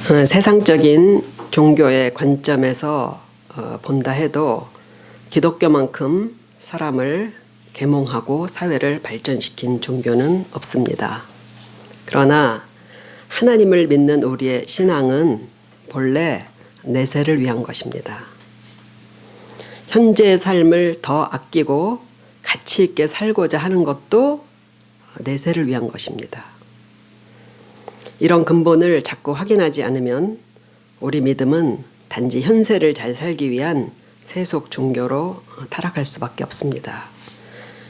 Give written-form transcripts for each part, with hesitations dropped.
세상적인 종교의 관점에서 본다 해도 기독교만큼 사람을 계몽하고 사회를 발전시킨 종교는 없습니다. 그러나 하나님을 믿는 우리의 신앙은 본래 내세를 위한 것입니다. 현재의 삶을 더 아끼고 가치 있게 살고자 하는 것도 내세를 위한 것입니다. 이런 근본을 자꾸 확인하지 않으면 우리 믿음은 단지 현세를 잘 살기 위한 세속 종교로 타락할 수밖에 없습니다.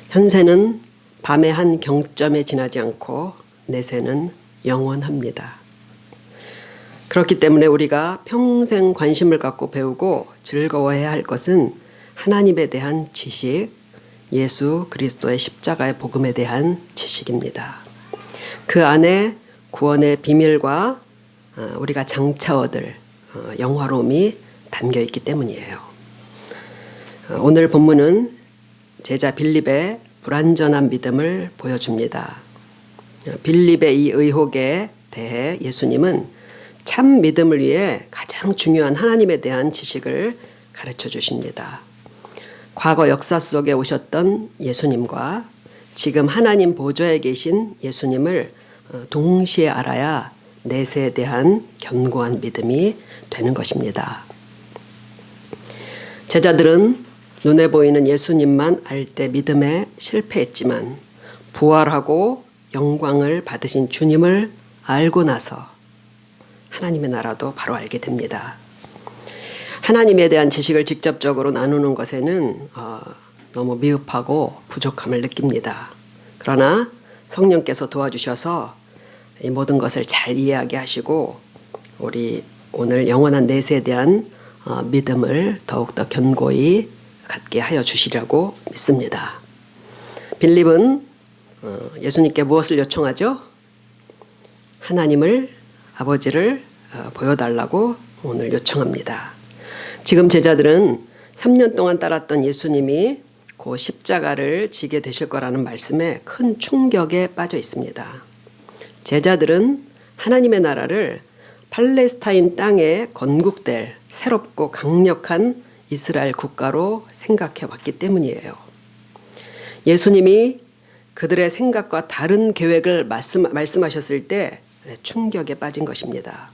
현세는 밤의 한 경점에 지나지 않고 내세는 영원합니다. 그렇기 때문에 우리가 평생 관심을 갖고 배우고 즐거워해야 할 것은 하나님에 대한 지식, 예수 그리스도의 십자가의 복음에 대한 지식입니다. 그 안에 구원의 비밀과 우리가 장차 얻을 영화로움이 담겨 있기 때문이에요. 오늘 본문은 제자 빌립의 불완전한 믿음을 보여줍니다. 빌립의 이 의혹에 대해 예수님은 참 믿음을 위해 가장 중요한 하나님에 대한 지식을 가르쳐 주십니다. 과거 역사 속에 오셨던 예수님과 지금 하나님 보좌에 계신 예수님을 동시에 알아야 내세에 대한 견고한 믿음이 되는 것입니다. 제자들은 눈에 보이는 예수님만 알 때 믿음에 실패했지만 부활하고 영광을 받으신 주님을 알고 나서 하나님의 나라도 바로 알게 됩니다. 하나님에 대한 지식을 직접적으로 나누는 것에는 너무 미흡하고 부족함을 느낍니다. 그러나 성령께서 도와주셔서 이 모든 것을 잘 이해하게 하시고 우리 오늘 영원한 내세에 대한 믿음을 더욱더 견고히 갖게 하여 주시려고 믿습니다. 빌립은 예수님께 무엇을 요청하죠? 하나님을 아버지를 보여달라고 오늘 요청합니다. 지금 제자들은 3년 동안 따랐던 예수님이 그 십자가를 지게 되실 거라는 말씀에 큰 충격에 빠져 있습니다. 제자들은 하나님의 나라를 팔레스타인 땅에 건국될 새롭고 강력한 이스라엘 국가로 생각해 왔기 때문이에요. 예수님이 그들의 생각과 다른 계획을 말씀하셨을 때 충격에 빠진 것입니다.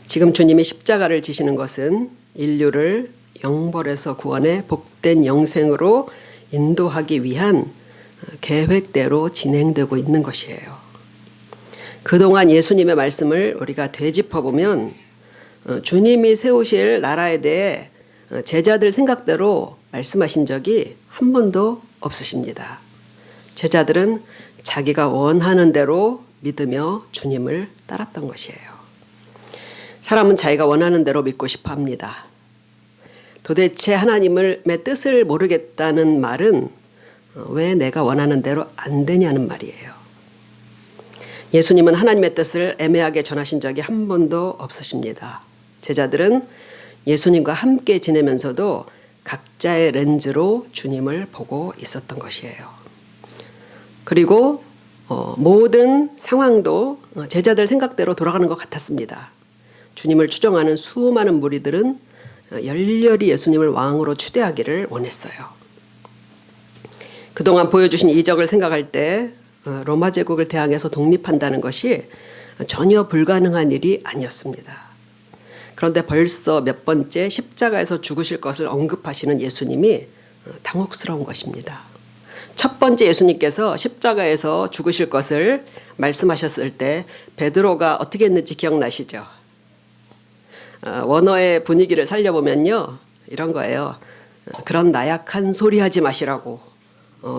지금 주님이 십자가를 지시는 것은 인류를 영벌에서 구원해 복된 영생으로 인도하기 위한 계획대로 진행되고 있는 것이에요. 그동안 예수님의 말씀을 우리가 되짚어보면 주님이 세우실 나라에 대해 제자들 생각대로 말씀하신 적이 한 번도 없으십니다. 제자들은 자기가 원하는 대로 믿으며 주님을 따랐던 것이에요. 사람은 자기가 원하는 대로 믿고 싶어 합니다. 도대체 하나님의 뜻을 모르겠다는 말은 왜 내가 원하는 대로 안 되냐는 말이에요. 예수님은 하나님의 뜻을 애매하게 전하신 적이 한 번도 없으십니다. 제자들은 예수님과 함께 지내면서도 각자의 렌즈로 주님을 보고 있었던 것이에요. 그리고 모든 상황도 제자들 생각대로 돌아가는 것 같았습니다. 주님을 추종하는 수많은 무리들은 열렬히 예수님을 왕으로 추대하기를 원했어요. 그동안 보여주신 이적을 생각할 때 로마 제국을 대항해서 독립한다는 것이 전혀 불가능한 일이 아니었습니다. 그런데 벌써 몇 번째 십자가에서 죽으실 것을 언급하시는 예수님이 당혹스러운 것입니다. 첫 번째 예수님께서 십자가에서 죽으실 것을 말씀하셨을 때 베드로가 어떻게 했는지 기억나시죠? 원어의 분위기를 살려보면요, 이런 거예요. 그런 나약한 소리 하지 마시라고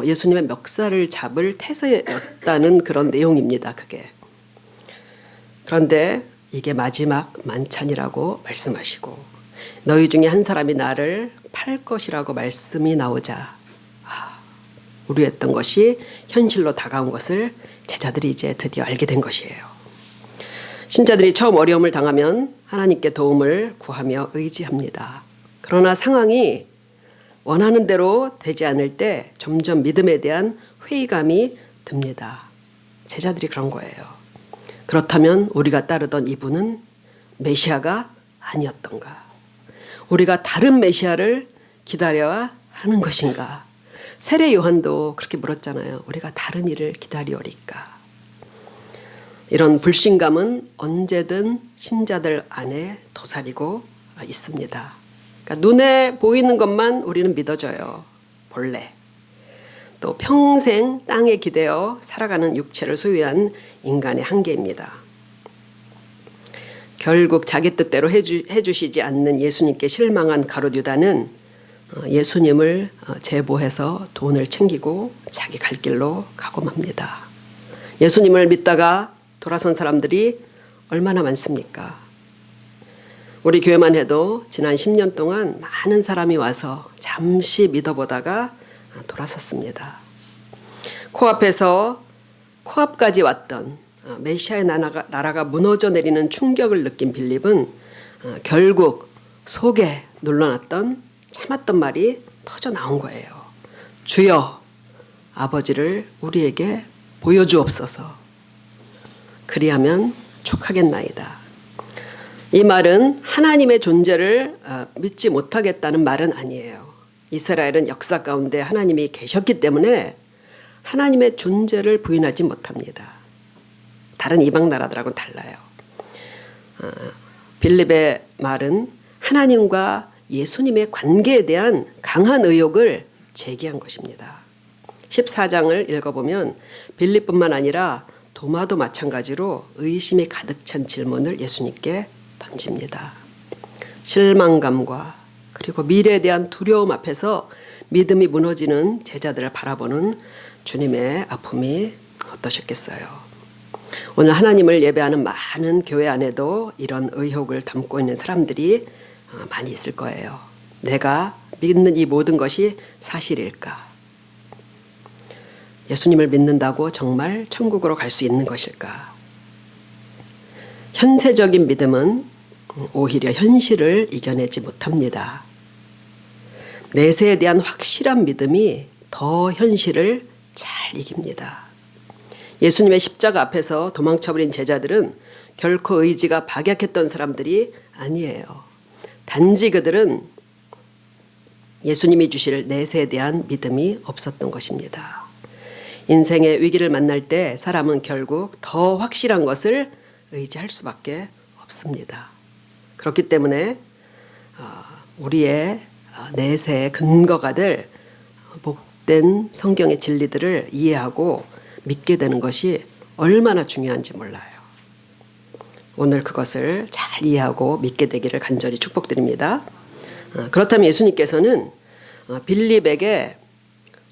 예수님의 멱살을 잡을 태세였다는 그런 내용입니다. 그게. 그런데 이게 마지막 만찬이라고 말씀하시고 너희 중에 한 사람이 나를 팔 것이라고 말씀이 나오자 우려했던 것이 현실로 다가온 것을 제자들이 이제 드디어 알게 된 것이에요. 신자들이 처음 어려움을 당하면 하나님께 도움을 구하며 의지합니다. 그러나 상황이 원하는 대로 되지 않을 때 점점 믿음에 대한 회의감이 듭니다. 제자들이 그런 거예요. 그렇다면 우리가 따르던 이분은 메시아가 아니었던가? 우리가 다른 메시아를 기다려야 하는 것인가? 세례 요한도 그렇게 물었잖아요. 우리가 다른 이를 기다리오리까? 이런 불신감은 언제든 신자들 안에 도사리고 있습니다. 그러니까 눈에 보이는 것만 우리는 믿어져요. 본래. 또 평생 땅에 기대어 살아가는 육체를 소유한 인간의 한계입니다. 결국 자기 뜻대로 해주시지 않는 예수님께 실망한 가룟 유다는 예수님을 제보해서 돈을 챙기고 자기 갈 길로 가고 맙니다. 예수님을 믿다가 돌아선 사람들이 얼마나 많습니까? 우리 교회만 해도 지난 10년 동안 많은 사람이 와서 잠시 믿어보다가 돌아섰습니다. 코앞에서 코앞까지 왔던 메시아의 나라가 무너져 내리는 충격을 느낀 빌립은 결국 속에 눌러놨던 참았던 말이 터져 나온 거예요. 주여, 아버지를 우리에게 보여주옵소서. 그리하면 족하겠나이다. 이 말은 하나님의 존재를 믿지 못하겠다는 말은 아니에요. 이스라엘은 역사 가운데 하나님이 계셨기 때문에 하나님의 존재를 부인하지 못합니다. 다른 이방 나라들하고는 달라요. 빌립의 말은 하나님과 예수님의 관계에 대한 강한 의혹을 제기한 것입니다. 14장을 읽어보면 빌립뿐만 아니라 도마도 마찬가지로 의심이 가득 찬 질문을 예수님께 던집니다. 실망감과 그리고 미래에 대한 두려움 앞에서 믿음이 무너지는 제자들을 바라보는 주님의 아픔이 어떠셨겠어요. 오늘 하나님을 예배하는 많은 교회 안에도 이런 의혹을 담고 있는 사람들이 많이 있을 거예요. 내가 믿는 이 모든 것이 사실일까? 예수님을 믿는다고 정말 천국으로 갈 수 있는 것일까? 현세적인 믿음은 오히려 현실을 이겨내지 못합니다. 내세에 대한 확실한 믿음이 더 현실을 잘 이깁니다. 예수님의 십자가 앞에서 도망쳐버린 제자들은 결코 의지가 박약했던 사람들이 아니에요. 단지 그들은 예수님이 주실 내세에 대한 믿음이 없었던 것입니다. 인생의 위기를 만날 때 사람은 결국 더 확실한 것을 의지할 수밖에 없습니다. 그렇기 때문에 우리의 내세의 근거가 될 복된 성경의 진리들을 이해하고 믿게 되는 것이 얼마나 중요한지 몰라요. 오늘 그것을 잘 이해하고 믿게 되기를 간절히 축복드립니다. 그렇다면 예수님께서는 빌립에게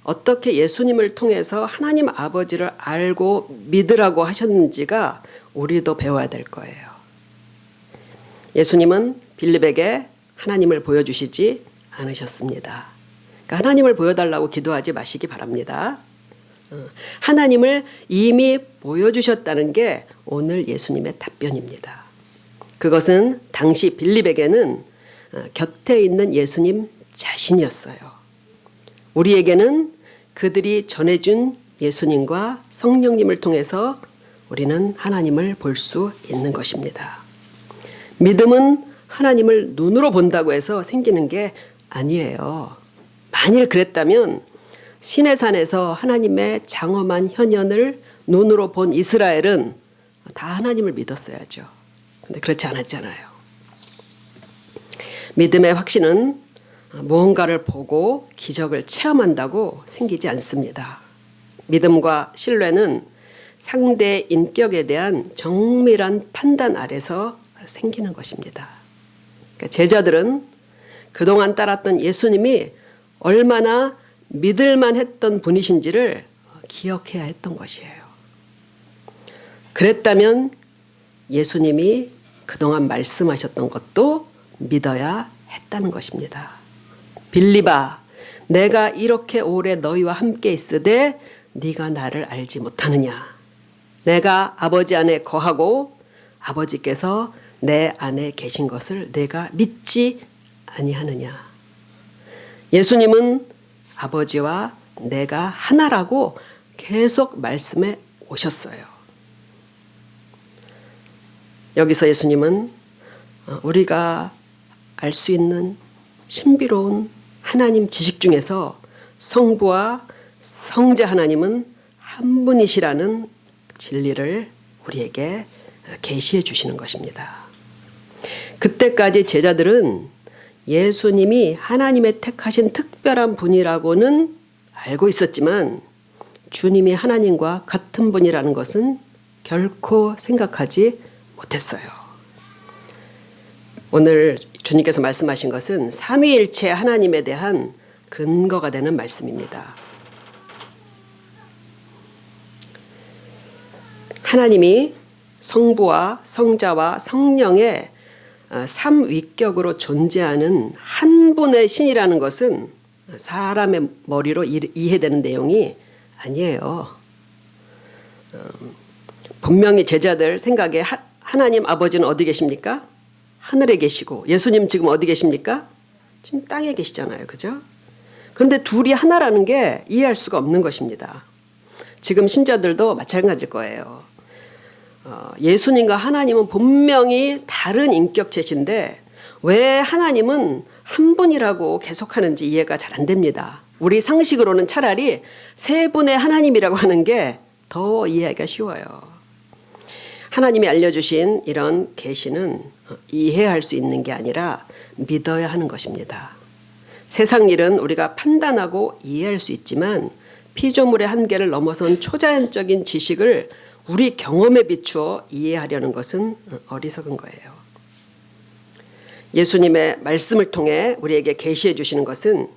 어떻게 예수님을 통해서 하나님 아버지를 알고 믿으라고 하셨는지가 우리도 배워야 될 거예요. 예수님은 빌립에게 하나님을 보여주시지 않으셨습니다. 그러니까 하나님을 보여달라고 기도하지 마시기 바랍니다. 하나님을 이미 보여주셨다는 게 오늘 예수님의 답변입니다. 그것은 당시 빌립에게는 곁에 있는 예수님 자신이었어요. 우리에게는 그들이 전해준 예수님과 성령님을 통해서 우리는 하나님을 볼 수 있는 것입니다. 믿음은 하나님을 눈으로 본다고 해서 생기는 게 아니에요. 만일 그랬다면 시내산에서 하나님의 장엄한 현현을 눈으로 본 이스라엘은 다 하나님을 믿었어야죠. 근데 그렇지 않았잖아요. 믿음의 확신은 무언가를 보고 기적을 체험한다고 생기지 않습니다. 믿음과 신뢰는 상대의 인격에 대한 정밀한 판단 아래서 생기는 것입니다. 그러니까 제자들은 그동안 따랐던 예수님이 얼마나 믿을만 했던 분이신지를 기억해야 했던 것이에요. 그랬다면 예수님이 그동안 말씀하셨던 것도 믿어야 했다는 것입니다. 빌립아, 내가 이렇게 오래 너희와 함께 있으되 네가 나를 알지 못하느냐? 내가 아버지 안에 거하고 아버지께서 내 안에 계신 것을 내가 믿지 아니하느냐? 예수님은 아버지와 내가 하나라고 계속 말씀해 오셨어요. 여기서 예수님은 우리가 알 수 있는 신비로운 하나님 지식 중에서 성부와 성자 하나님은 한 분이시라는 진리를 우리에게 계시해 주시는 것입니다. 그때까지 제자들은 예수님이 하나님의 택하신 특별한 분이라고는 알고 있었지만 주님이 하나님과 같은 분이라는 것은 결코 생각하지 못했어요. 오늘 주님께서 말씀하신 것은 삼위일체 하나님에 대한 근거가 되는 말씀입니다. 하나님이 성부와 성자와 성령의 삼위격으로 존재하는 한 분의 신이라는 것은 사람의 머리로 이해되는 내용이 아니에요. 분명히 제자들 생각에 하나님 아버지는 어디 계십니까? 하늘에 계시고 예수님 지금 어디 계십니까? 지금 땅에 계시잖아요. 그죠? 그런데 둘이 하나라는 게 이해할 수가 없는 것입니다. 지금 신자들도 마찬가지일 거예요. 예수님과 하나님은 분명히 다른 인격체신데 왜 하나님은 한 분이라고 계속하는지 이해가 잘 안 됩니다. 우리 상식으로는 차라리 세 분의 하나님이라고 하는 게 더 이해하기가 쉬워요. 하나님이 알려주신 이런 계시는 이해할 수 있는 게 아니라 믿어야 하는 것입니다. 세상 일은 우리가 판단하고 이해할 수 있지만 피조물의 한계를 넘어선 초자연적인 지식을 우리 경험에 비추어 이해하려는 것은 어리석은 거예요. 예수님의 말씀을 통해 우리에게 계시해 주시는 것은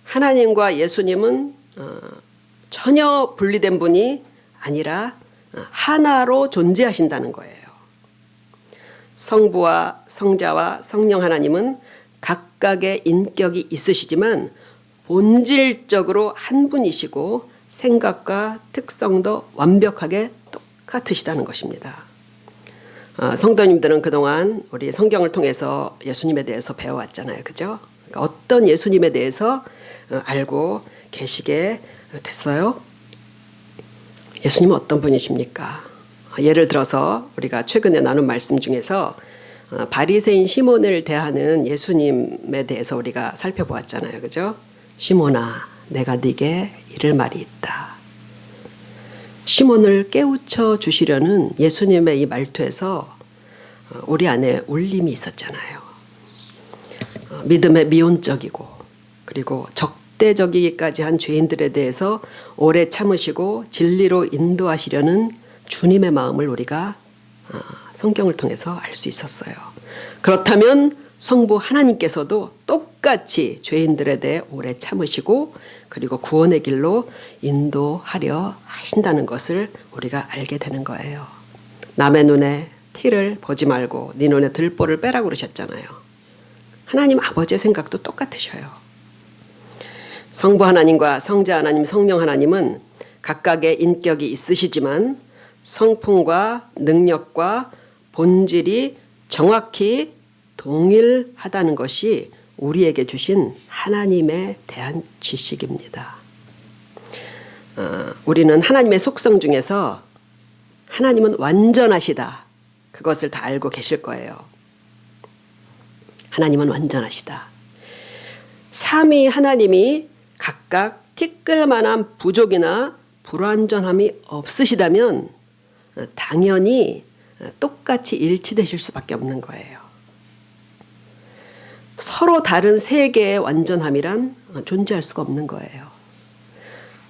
하나님과 예수님은 전혀 분리된 분이 아니라 하나로 존재하신다는 거예요. 성부와 성자와 성령 하나님은 각각의 인격이 있으시지만 본질적으로 한 분이시고 생각과 특성도 완벽하게 똑같으시다는 것입니다. 성도님들은 그동안 우리 성경을 통해서 예수님에 대해서 배워왔잖아요. 그죠? 그러니까 어떤 예수님에 대해서 알고 계시게 됐어요? 예수님은 어떤 분이십니까? 예를 들어서 우리가 최근에 나눈 말씀 중에서 바리새인 시몬을 대하는 예수님에 대해서 우리가 살펴보았잖아요. 그죠? 시몬아, 내가 네게 이를 말이 있다. 시몬을 깨우쳐 주시려는 예수님의 이 말투에서 우리 안에 울림이 있었잖아요. 믿음에 미온적이고 그리고 적대적이기까지 한 죄인들에 대해서 오래 참으시고 진리로 인도하시려는 주님의 마음을 우리가 성경을 통해서 알 수 있었어요. 그렇다면 성부 하나님께서도 똑같이 죄인들에 대해 오래 참으시고 그리고 구원의 길로 인도하려 하신다는 것을 우리가 알게 되는 거예요. 남의 눈에 티를 보지 말고 네 눈에 들보를 빼라고 그러셨잖아요. 하나님 아버지의 생각도 똑같으셔요. 성부 하나님과 성자 하나님, 성령 하나님은 각각의 인격이 있으시지만 성품과 능력과 본질이 정확히 동일하다는 것이 우리에게 주신 하나님에 대한 지식입니다. 우리는 하나님의 속성 중에서 하나님은 완전하시다. 그것을 다 알고 계실 거예요. 하나님은 완전하시다. 삼위 하나님이 각각 티끌만한 부족이나 불완전함이 없으시다면 당연히 똑같이 일치되실 수밖에 없는 거예요. 서로 다른 세 개의 완전함이란 존재할 수가 없는 거예요.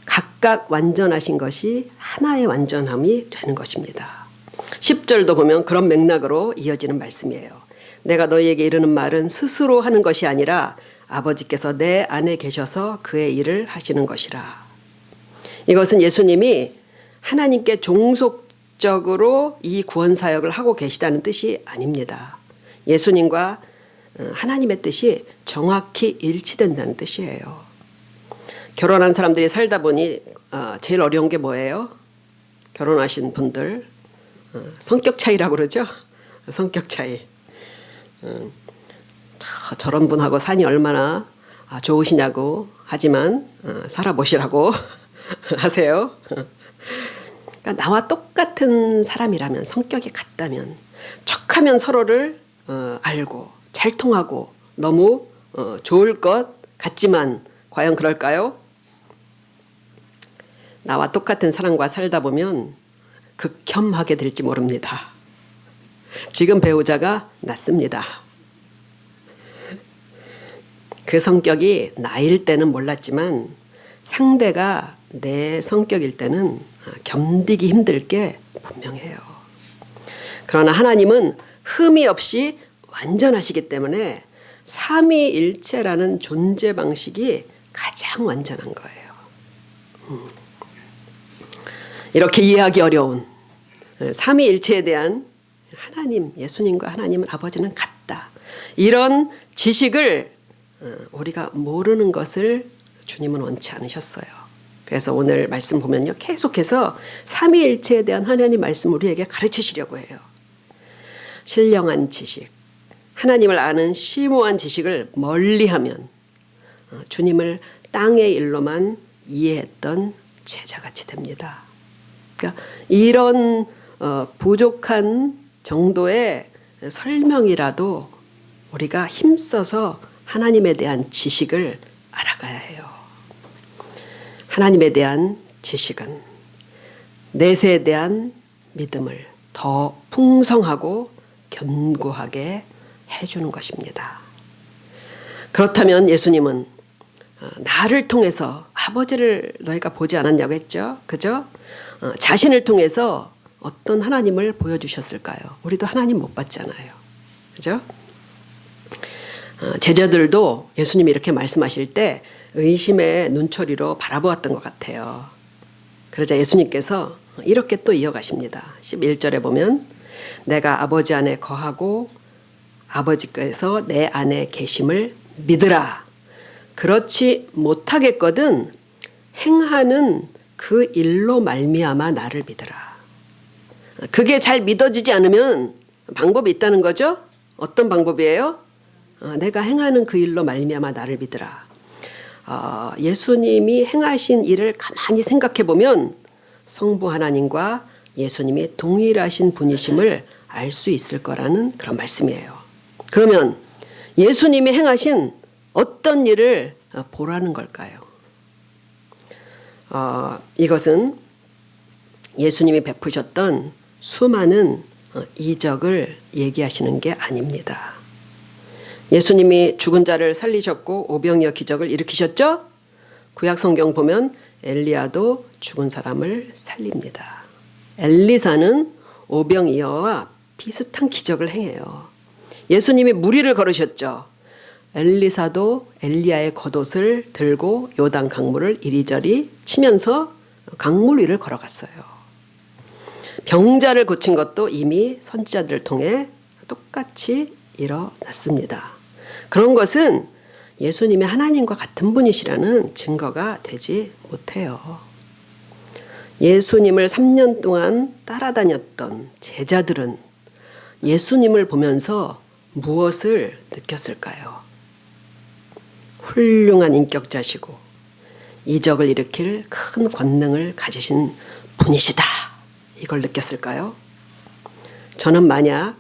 각각 완전하신 것이 하나의 완전함이 되는 것입니다. 10절도 보면 그런 맥락으로 이어지는 말씀이에요. 내가 너희에게 이르는 말은 스스로 하는 것이 아니라 아버지께서 내 안에 계셔서 그의 일을 하시는 것이라. 이것은 예수님이 하나님께 종속적으로 이 구원 사역을 하고 계시다는 뜻이 아닙니다. 예수님과 하나님의 뜻이 정확히 일치된다는 뜻이에요. 결혼한 사람들이 살다 보니 제일 어려운 게 뭐예요? 결혼하신 분들 성격 차이라고 그러죠? 성격 차이. 저런 분하고 사니 얼마나 좋으시냐고 하지만 살아보시라고 하세요. 그러니까 나와 똑같은 사람이라면 성격이 같다면 툭하면 서로를 알고 잘 통하고 너무 좋을 것 같지만 과연 그럴까요? 나와 똑같은 사람과 살다 보면 극혐하게 될지 모릅니다. 지금 배우자가 낫습니다. 그 성격이 나일 때는 몰랐지만 상대가 내 성격일 때는 견디기 힘들 게 분명해요. 그러나 하나님은 흠이 없이 완전하시기 때문에 삼위일체라는 존재 방식이 가장 완전한 거예요. 이렇게 이해하기 어려운 삼위일체에 대한 하나님, 예수님과 하나님은 아버지는 같다. 이런 지식을 우리가 모르는 것을 주님은 원치 않으셨어요. 그래서 오늘 말씀 보면요, 계속해서 삼위일체에 대한 하나님 말씀 우리에게 가르치시려고 해요. 신령한 지식, 하나님을 아는 심오한 지식을 멀리하면 주님을 땅의 일로만 이해했던 제자같이 됩니다. 그러니까 이런 부족한 정도의 설명이라도 우리가 힘써서 하나님에 대한 지식을 알아가야 해요. 하나님에 대한 지식은 내세에 대한 믿음을 더 풍성하고 견고하게 해주는 것입니다. 그렇다면 예수님은 나를 통해서 아버지를 너희가 보지 않았냐고 했죠. 그죠? 자신을 통해서 어떤 하나님을 보여주셨을까요? 우리도 하나님 못 봤잖아요. 그죠? 제자들도 예수님이 이렇게 말씀하실 때 의심의 눈초리로 바라보았던 것 같아요. 그러자 예수님께서 이렇게 또 이어가십니다. 11절에 보면 내가 아버지 안에 거하고 아버지께서 내 안에 계심을 믿으라. 그렇지 못하겠거든 행하는 그 일로 말미암아 나를 믿으라. 그게 잘 믿어지지 않으면 방법이 있다는 거죠. 어떤 방법이에요? 내가 행하는 그 일로 말미암아 나를 믿으라. 예수님이 행하신 일을 가만히 생각해 보면 성부 하나님과 예수님이 동일하신 분이심을 알 수 있을 거라는 그런 말씀이에요. 그러면 예수님이 행하신 어떤 일을 보라는 걸까요? 이것은 예수님이 베푸셨던 수많은 이적을 얘기하시는 게 아닙니다. 예수님이 죽은 자를 살리셨고 오병이어 기적을 일으키셨죠? 구약 성경 보면 엘리야도 죽은 사람을 살립니다. 엘리사는 오병이어와 비슷한 기적을 행해요. 예수님이 무리를 걸으셨죠. 엘리사도 엘리야의 겉옷을 들고 요단 강물을 이리저리 치면서 강물 위를 걸어갔어요. 병자를 고친 것도 이미 선지자들을 통해 똑같이 일어났습니다. 그런 것은 예수님이 하나님과 같은 분이시라는 증거가 되지 못해요. 예수님을 3년 동안 따라다녔던 제자들은 예수님을 보면서 무엇을 느꼈을까요? 훌륭한 인격자시고 이적을 일으킬 큰 권능을 가지신 분이시다. 이걸 느꼈을까요? 저는 만약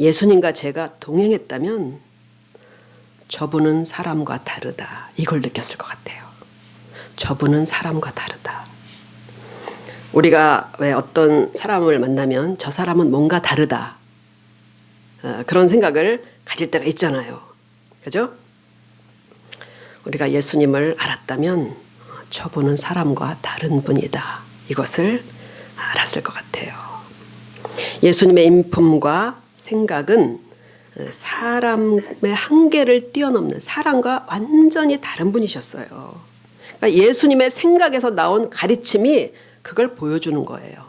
예수님과 제가 동행했다면 저분은 사람과 다르다. 이걸 느꼈을 것 같아요. 저분은 사람과 다르다. 우리가 왜 어떤 사람을 만나면 저 사람은 뭔가 다르다. 그런 생각을 가질 때가 있잖아요. 그죠? 우리가 예수님을 알았다면 저분은 사람과 다른 분이다. 이것을 알았을 것 같아요. 예수님의 인품과 생각은 사람의 한계를 뛰어넘는 사람과 완전히 다른 분이셨어요. 그러니까 예수님의 생각에서 나온 가르침이 그걸 보여주는 거예요.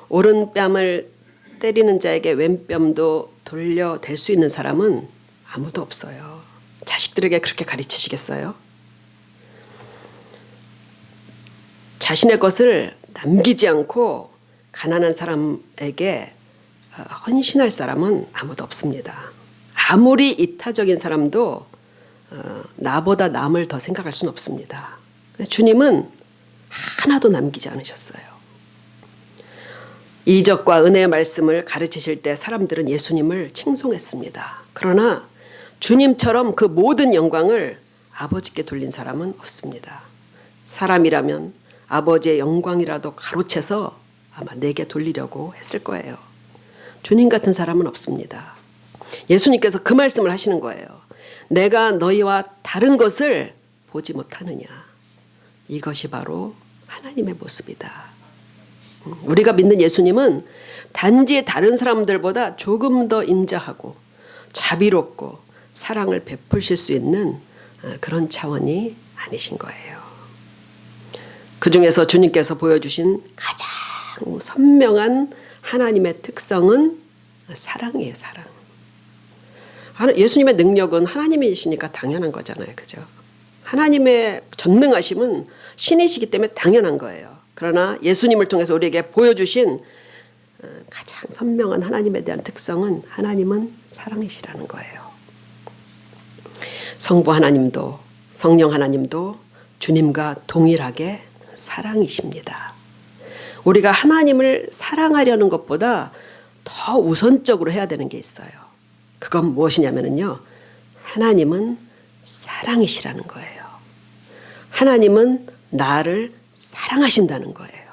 오른뺨을 때리는 자에게 왼뺨도 돌려댈 수 있는 사람은 아무도 없어요. 자식들에게 그렇게 가르치시겠어요? 자신의 것을 남기지 않고 가난한 사람에게 헌신할 사람은 아무도 없습니다. 아무리 이타적인 사람도 나보다 남을 더 생각할 수는 없습니다. 주님은 하나도 남기지 않으셨어요. 이적과 은혜의 말씀을 가르치실 때 사람들은 예수님을 칭송했습니다. 그러나 주님처럼 그 모든 영광을 아버지께 돌린 사람은 없습니다. 사람이라면 아버지의 영광이라도 가로채서 아마 내게 돌리려고 했을 거예요. 주님 같은 사람은 없습니다. 예수님께서 그 말씀을 하시는 거예요. 내가 너희와 다른 것을 보지 못하느냐. 이것이 바로 하나님의 모습이다. 우리가 믿는 예수님은 단지 다른 사람들보다 조금 더 인자하고 자비롭고 사랑을 베푸실 수 있는 그런 차원이 아니신 거예요. 그 중에서 주님께서 보여주신 가장 선명한 하나님의 특성은 사랑이에요. 사랑. 예수님의 능력은 하나님이시니까 당연한 거잖아요. 그죠? 하나님의 전능하심은 신이시기 때문에 당연한 거예요. 그러나 예수님을 통해서 우리에게 보여주신 가장 선명한 하나님에 대한 특성은 하나님은 사랑이시라는 거예요. 성부 하나님도 성령 하나님도 주님과 동일하게 사랑이십니다. 우리가 하나님을 사랑하려는 것보다 더 우선적으로 해야 되는 게 있어요. 그건 무엇이냐면요. 하나님은 사랑이시라는 거예요. 하나님은 나를 사랑하신다는 거예요.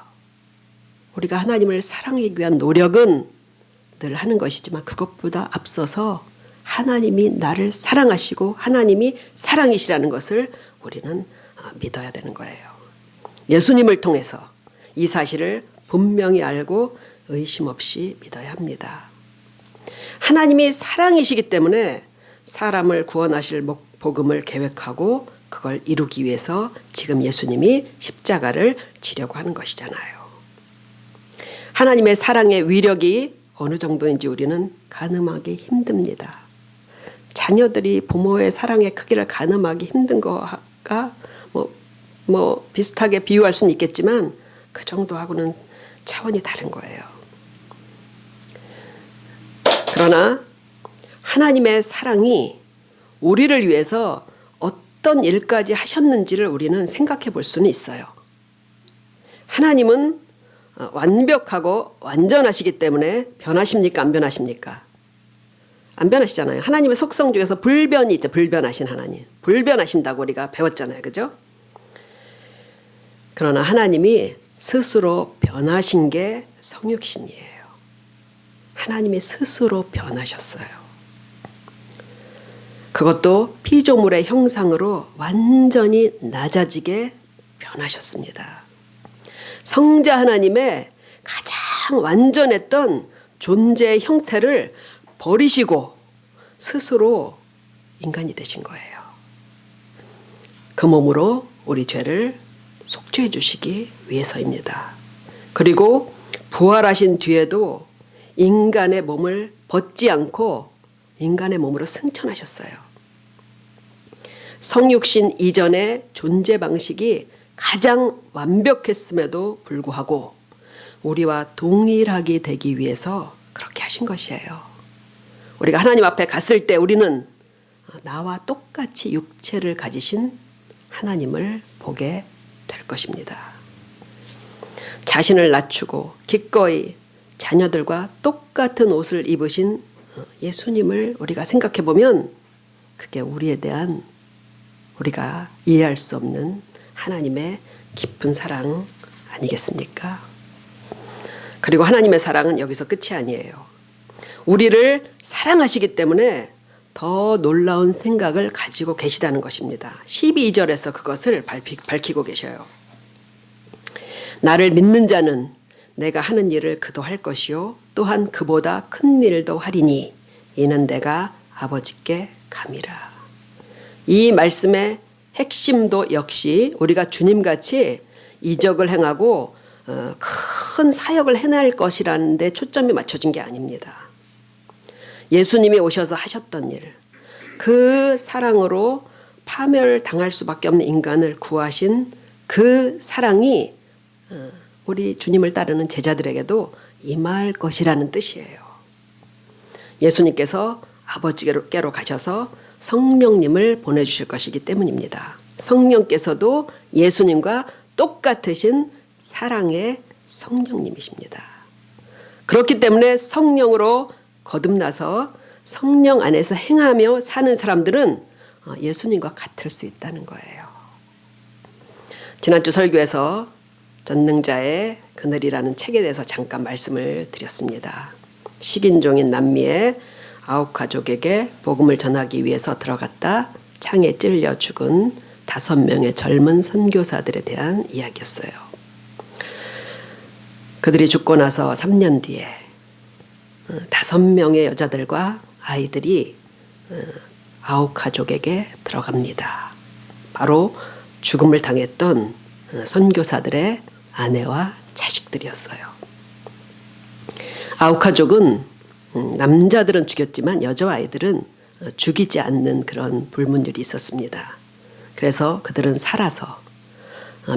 우리가 하나님을 사랑하기 위한 노력은 늘 하는 것이지만 그것보다 앞서서 하나님이 나를 사랑하시고 하나님이 사랑이시라는 것을 우리는 믿어야 되는 거예요. 예수님을 통해서 이 사실을 분명히 알고 의심 없이 믿어야 합니다. 하나님이 사랑이시기 때문에 사람을 구원하실 복음을 계획하고 그걸 이루기 위해서 지금 예수님이 십자가를 지려고 하는 것이잖아요. 하나님의 사랑의 위력이 어느 정도인지 우리는 가늠하기 힘듭니다. 자녀들이 부모의 사랑의 크기를 가늠하기 힘든 거가 뭐 비슷하게 비유할 수는 있겠지만 그 정도하고는 차원이 다른 거예요. 그러나 하나님의 사랑이 우리를 위해서 어떤 일까지 하셨는지를 우리는 생각해 볼 수는 있어요. 하나님은 완벽하고 완전하시기 때문에 변하십니까? 안 변하십니까? 안 변하시잖아요. 하나님의 속성 중에서 불변이 있죠. 불변하신 하나님. 불변하신다고 우리가 배웠잖아요. 그죠? 그러나 하나님이 스스로 변하신 게 성육신이에요. 하나님이 스스로 변하셨어요. 그것도 피조물의 형상으로 완전히 낮아지게 변하셨습니다. 성자 하나님의 가장 완전했던 존재의 형태를 버리시고 스스로 인간이 되신 거예요. 그 몸으로 우리 죄를 속죄해 주시기 위해서입니다. 그리고 부활하신 뒤에도 인간의 몸을 벗지 않고 인간의 몸으로 승천하셨어요. 성육신 이전의 존재 방식이 가장 완벽했음에도 불구하고 우리와 동일하게 되기 위해서 그렇게 하신 것이에요. 우리가 하나님 앞에 갔을 때 우리는 나와 똑같이 육체를 가지신 하나님을 보게 될 것입니다. 자신을 낮추고 기꺼이 자녀들과 똑같은 옷을 입으신 예수님을 우리가 생각해 보면 그게 우리에 대한 우리가 이해할 수 없는 하나님의 깊은 사랑 아니겠습니까? 그리고 하나님의 사랑은 여기서 끝이 아니에요. 우리를 사랑하시기 때문에 더 놀라운 생각을 가지고 계시다는 것입니다. 12절에서 그것을 밝히고 계셔요. 나를 믿는 자는 내가 하는 일을 그도 할 것이요 또한 그보다 큰 일도 하리니 이는 내가 아버지께 감이라. 이 말씀의 핵심도 역시 우리가 주님같이 이적을 행하고 큰 사역을 해낼 것이라는 데 초점이 맞춰진 게 아닙니다. 예수님이 오셔서 하셨던 일, 그 사랑으로 파멸당할 수밖에 없는 인간을 구하신 그 사랑이 우리 주님을 따르는 제자들에게도 임할 것이라는 뜻이에요. 예수님께서 아버지께로 가셔서 성령님을 보내주실 것이기 때문입니다. 성령께서도 예수님과 똑같으신 사랑의 성령님이십니다. 그렇기 때문에 성령으로 거듭나서 성령 안에서 행하며 사는 사람들은 예수님과 같을 수 있다는 거예요. 지난주 설교에서 전능자의 그늘이라는 책에 대해서 잠깐 말씀을 드렸습니다. 식인종인 남미의 9가족에게 복음을 전하기 위해서 들어갔다 창에 찔려 죽은 5명의 젊은 선교사들에 대한 이야기였어요. 그들이 죽고 나서 3년 뒤에 5명의 여자들과 아이들이 9가족에게 들어갑니다. 바로 죽음을 당했던 선교사들의 아내와 자식들이었어요. 9가족은 남자들은 죽였지만 여자와 아이들은 죽이지 않는 그런 불문율이 있었습니다. 그래서 그들은 살아서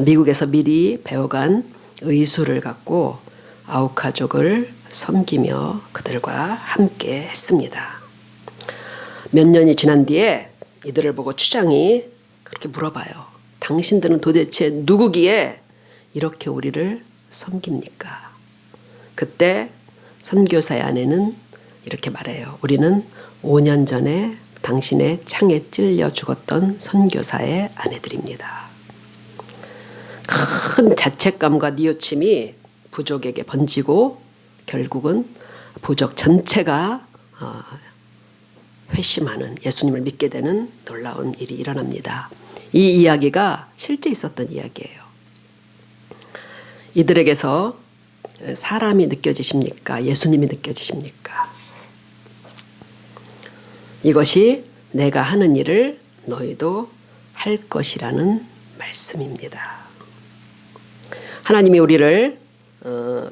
미국에서 미리 배워간 의술을 갖고 9가족을 섬기며 그들과 함께 했습니다. 몇 년이 지난 뒤에 이들을 보고 추장이 그렇게 물어봐요. 당신들은 도대체 누구기에 이렇게 우리를 섬깁니까? 그때 선교사의 아내는 이렇게 말해요. 우리는 5년 전에 당신의 창에 찔려 죽었던 선교사의 아내들입니다. 큰 자책감과 뉘우침이 부족에게 번지고 결국은 부족 전체가 회심하는, 예수님을 믿게 되는 놀라운 일이 일어납니다. 이 이야기가 실제 있었던 이야기예요. 이들에게서 사람이 느껴지십니까? 예수님이 느껴지십니까? 이것이 내가 하는 일을 너희도 할 것이라는 말씀입니다. 하나님이 우리를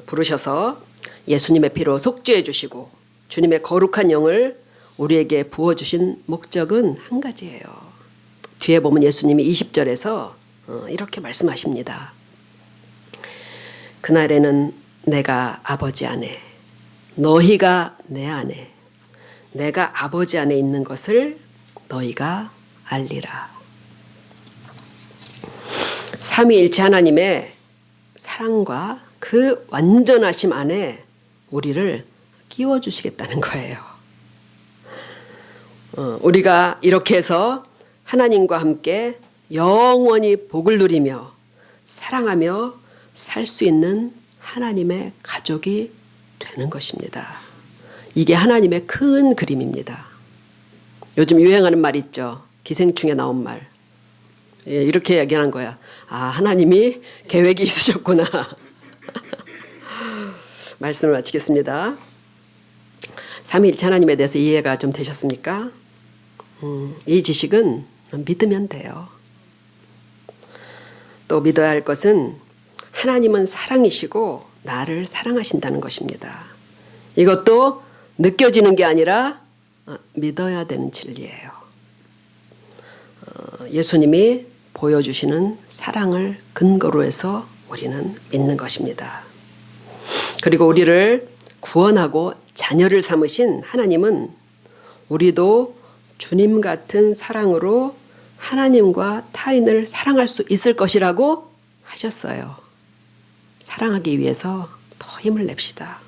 부르셔서 예수님의 피로 속죄해 주시고 주님의 거룩한 영을 우리에게 부어주신 목적은 한 가지예요. 뒤에 보면 예수님이 20절에서 이렇게 말씀하십니다. 그날에는 내가 아버지 안에, 너희가 내 안에, 내가 아버지 안에 있는 것을 너희가 알리라. 삼위일체 하나님의 사랑과 그 완전하심 안에 우리를 끼워주시겠다는 거예요. 우리가 이렇게 해서 하나님과 함께 영원히 복을 누리며 사랑하며 살 수 있는 하나님의 가족이 되는 것입니다. 이게 하나님의 큰 그림입니다. 요즘 유행하는 말 있죠. 기생충에 나온 말. 이렇게 얘기하는 거야. 아, 하나님이 계획이 있으셨구나. 말씀을 마치겠습니다. 삼위일체 하나님에 대해서 이해가 좀 되셨습니까? 이 지식은 믿으면 돼요. 또 믿어야 할 것은 하나님은 사랑이시고 나를 사랑하신다는 것입니다. 이것도 느껴지는 게 아니라 믿어야 되는 진리예요. 예수님이 보여주시는 사랑을 근거로 해서 우리는 믿는 것입니다. 그리고 우리를 구원하고 자녀를 삼으신 하나님은 우리도 주님 같은 사랑으로 하나님과 타인을 사랑할 수 있을 것이라고 하셨어요. 사랑하기 위해서 더 힘을 냅시다.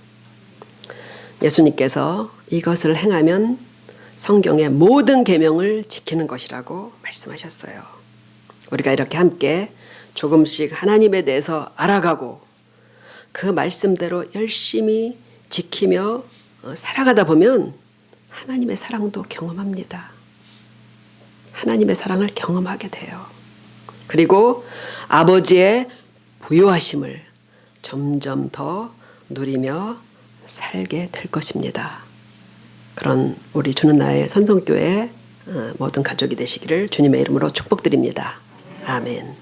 예수님께서 이것을 행하면 성경의 모든 계명을 지키는 것이라고 말씀하셨어요. 우리가 이렇게 함께 조금씩 하나님에 대해서 알아가고 그 말씀대로 열심히 지키며 살아가다 보면 하나님의 사랑도 경험합니다. 하나님의 사랑을 경험하게 돼요. 그리고 아버지의 부요하심을 점점 더 누리며 살게 될 것입니다. 그런 우리 주는 나의 선성교회 모든 가족이 되시기를 주님의 이름으로 축복드립니다. 아멘.